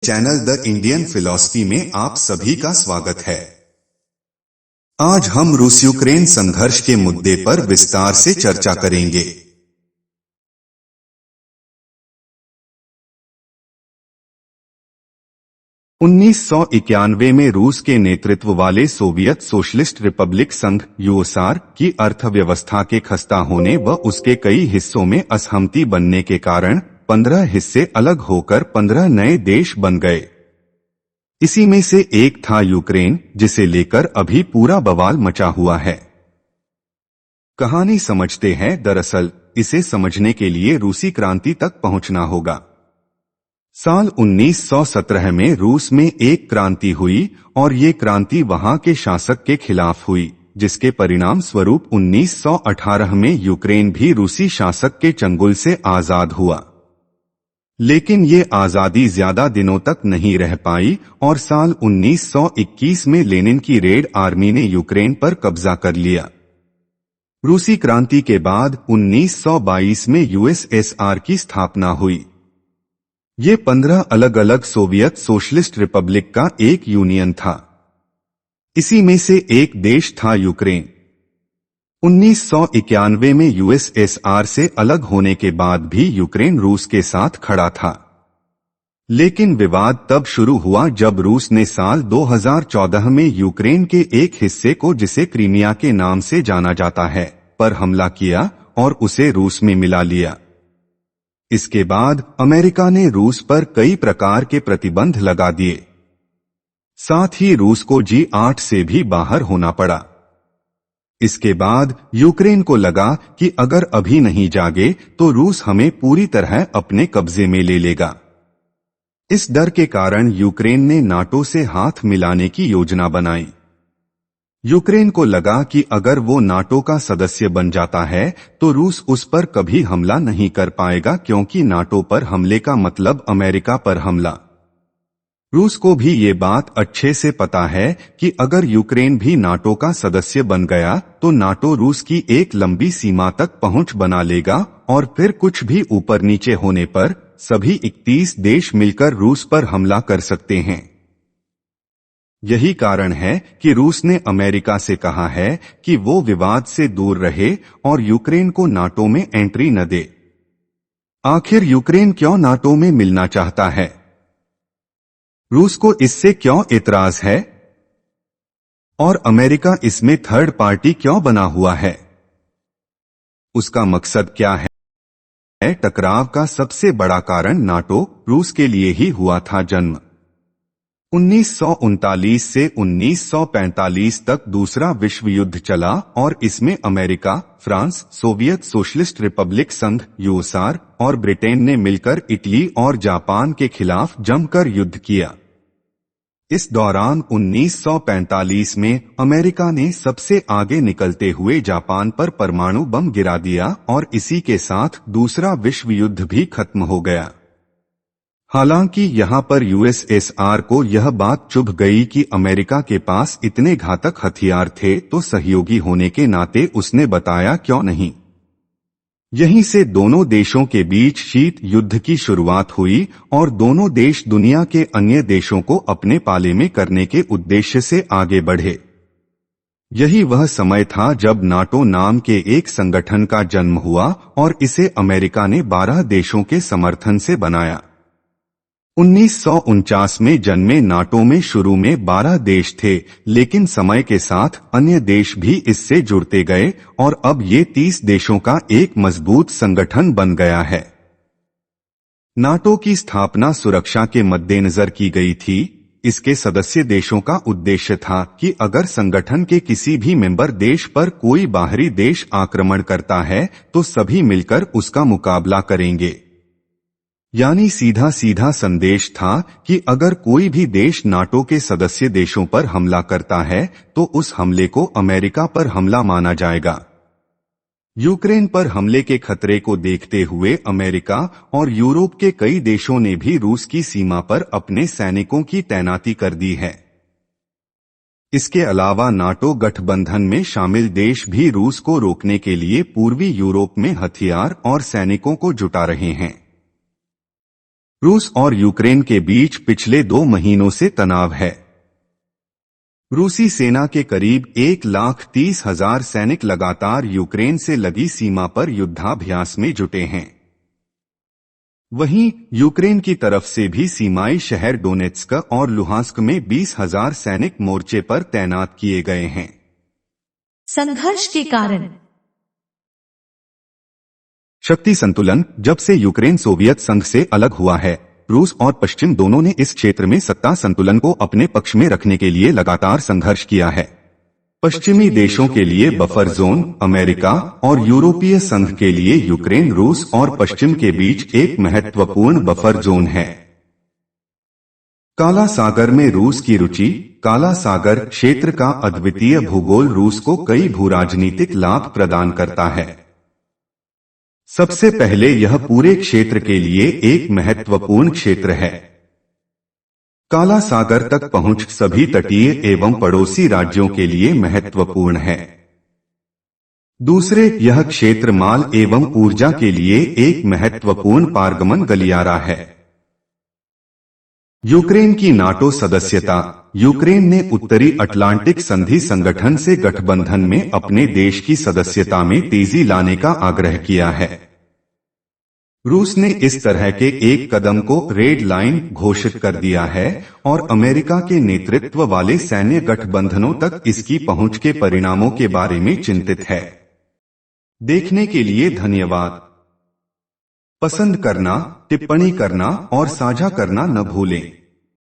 Channel the Indian philosophy में आप सभी का स्वागत है। आज हम रूस यूक्रेन संघर्ष के मुद्दे पर विस्तार से चर्चा करेंगे। उन्नीस में रूस के नेतृत्व वाले सोवियत सोशलिस्ट रिपब्लिक संघ यूएसआर की अर्थव्यवस्था के खस्ता होने व उसके कई हिस्सों में असहमति बनने के कारण 15 हिस्से अलग होकर 15 नए देश बन गए। इसी में से एक था यूक्रेन, जिसे लेकर अभी पूरा बवाल मचा हुआ है। कहानी समझते हैं। दरअसल इसे समझने के लिए रूसी क्रांति तक पहुंचना होगा। साल 1917 में रूस में एक क्रांति हुई और ये क्रांति वहां के शासक के खिलाफ हुई, जिसके परिणाम स्वरूप 1918 में यूक्रेन भी रूसी शासक के चंगुल से आजाद हुआ। लेकिन ये आजादी ज्यादा दिनों तक नहीं रह पाई और साल 1921 में लेनिन की रेड आर्मी ने यूक्रेन पर कब्जा कर लिया। रूसी क्रांति के बाद 1922 में यूएसएसआर की स्थापना हुई। ये 15 अलग अलग सोवियत सोशलिस्ट रिपब्लिक का एक यूनियन था। इसी में से एक देश था यूक्रेन। 1991 में यूएसएसआर से अलग होने के बाद भी यूक्रेन रूस के साथ खड़ा था। लेकिन विवाद तब शुरू हुआ जब रूस ने साल 2014 में यूक्रेन के एक हिस्से को, जिसे क्रीमिया के नाम से जाना जाता है, पर हमला किया और उसे रूस में मिला लिया। इसके बाद अमेरिका ने रूस पर कई प्रकार के प्रतिबंध लगा दिए। साथ ही रूस को G8 से भी बाहर होना पड़ा। इसके बाद यूक्रेन को लगा कि अगर अभी नहीं जागे तो रूस हमें पूरी तरह अपने कब्जे में ले लेगा। इस डर के कारण यूक्रेन ने नाटो से हाथ मिलाने की योजना बनाई। यूक्रेन को लगा कि अगर वो नाटो का सदस्य बन जाता है तो रूस उस पर कभी हमला नहीं कर पाएगा, क्योंकि नाटो पर हमले का मतलब अमेरिका पर हमला। रूस को भी ये बात अच्छे से पता है कि अगर यूक्रेन भी नाटो का सदस्य बन गया तो नाटो रूस की एक लंबी सीमा तक पहुंच बना लेगा और फिर कुछ भी ऊपर नीचे होने पर सभी 31 देश मिलकर रूस पर हमला कर सकते हैं। यही कारण है कि रूस ने अमेरिका से कहा है कि वो विवाद से दूर रहे और यूक्रेन को नाटो में एंट्री न दे। आखिर यूक्रेन क्यों नाटो में मिलना चाहता है? रूस को इससे क्यों एतराज है? और अमेरिका इसमें थर्ड पार्टी क्यों बना हुआ है? उसका मकसद क्या है? टकराव का सबसे बड़ा कारण नाटो रूस के लिए ही हुआ था जन्म। 1939 से 1945 तक दूसरा विश्व युद्ध चला और इसमें America, France, Soviet socialist Republic संघ यूएसआर और ब्रिटेन ने मिलकर इटली और जापान के खिलाफ जमकर युद्ध किया। इस दौरान 1945 में अमेरिका ने सबसे आगे निकलते हुए जापान पर परमाणु बम गिरा दिया और इसी के साथ दूसरा विश्व युद्ध भी खत्म हो गया। हालांकि यहाँ पर यूएसएसआर को यह बात चुभ गई कि अमेरिका के पास इतने घातक हथियार थे, तो सहयोगी होने के नाते उसने बताया क्यों नहीं। यहीं से दोनों देशों के बीच शीत युद्ध की शुरुआत हुई और दोनों देश दुनिया के अन्य देशों को अपने पाले में करने के उद्देश्य से आगे बढ़े। यही वह समय था जब नाटो नाम के एक संगठन का जन्म हुआ और इसे अमेरिका ने 12 देशों के समर्थन से बनाया। 1949 में जन्मे नाटो में शुरू में 12 देश थे, लेकिन समय के साथ अन्य देश भी इससे जुड़ते गए और अब ये 30 देशों का एक मजबूत संगठन बन गया है। नाटो की स्थापना सुरक्षा के मद्देनजर की गई थी। इसके सदस्य देशों का उद्देश्य था कि अगर संगठन के किसी भी मेंबर देश पर कोई बाहरी देश आक्रमण करता है तो सभी मिलकर उसका मुकाबला करेंगे। यानी सीधा सीधा संदेश था कि अगर कोई भी देश नाटो के सदस्य देशों पर हमला करता है तो उस हमले को अमेरिका पर हमला माना जाएगा। यूक्रेन पर हमले के खतरे को देखते हुए अमेरिका और यूरोप के कई देशों ने भी रूस की सीमा पर अपने सैनिकों की तैनाती कर दी है। इसके अलावा नाटो गठबंधन में शामिल देश भी रूस को रोकने के लिए पूर्वी यूरोप में हथियार और सैनिकों को जुटा रहे हैं। रूस और यूक्रेन के बीच पिछले 2 महीनों से तनाव है। रूसी सेना के करीब 1,30,000 सैनिक लगातार यूक्रेन से लगी सीमा पर युद्धाभ्यास में जुटे हैं। वहीं यूक्रेन की तरफ से भी सीमाई शहर डोनेत्स्क और लुहांस्क में 20,000 सैनिक मोर्चे पर तैनात किए गए हैं। संघर्ष के कारण शक्ति संतुलन। जब से यूक्रेन सोवियत संघ से अलग हुआ है, रूस और पश्चिम दोनों ने इस क्षेत्र में सत्ता संतुलन को अपने पक्ष में रखने के लिए लगातार संघर्ष किया है। पश्चिमी देशों के लिए बफर जोन, अमेरिका और यूरोपीय संघ के लिए यूक्रेन रूस और पश्चिम के बीच एक महत्वपूर्ण बफर जोन है। काला सागर में रूस की रुचि। काला सागर क्षेत्र का अद्वितीय भूगोल रूस को कई भूराजनीतिक लाभ प्रदान करता है। सबसे पहले यह पूरे क्षेत्र के लिए एक महत्वपूर्ण क्षेत्र है। काला सागर तक पहुंच सभी तटीय एवं पड़ोसी राज्यों के लिए महत्वपूर्ण है। दूसरे, यह क्षेत्र माल एवं ऊर्जा के लिए एक महत्वपूर्ण पारगमन गलियारा है। यूक्रेन की नाटो सदस्यता। यूक्रेन ने उत्तरी अटलांटिक संधि संगठन से गठबंधन में अपने देश की सदस्यता में तेजी लाने का आग्रह किया है। रूस ने इस तरह के एक कदम को रेड लाइन घोषित कर दिया है और अमेरिका के नेतृत्व वाले सैन्य गठबंधनों तक इसकी पहुंच के परिणामों के बारे में चिंतित है। देखने के लिए धन्यवाद। पसंद करना, टिप्पणी करना और साझा करना न भूलें।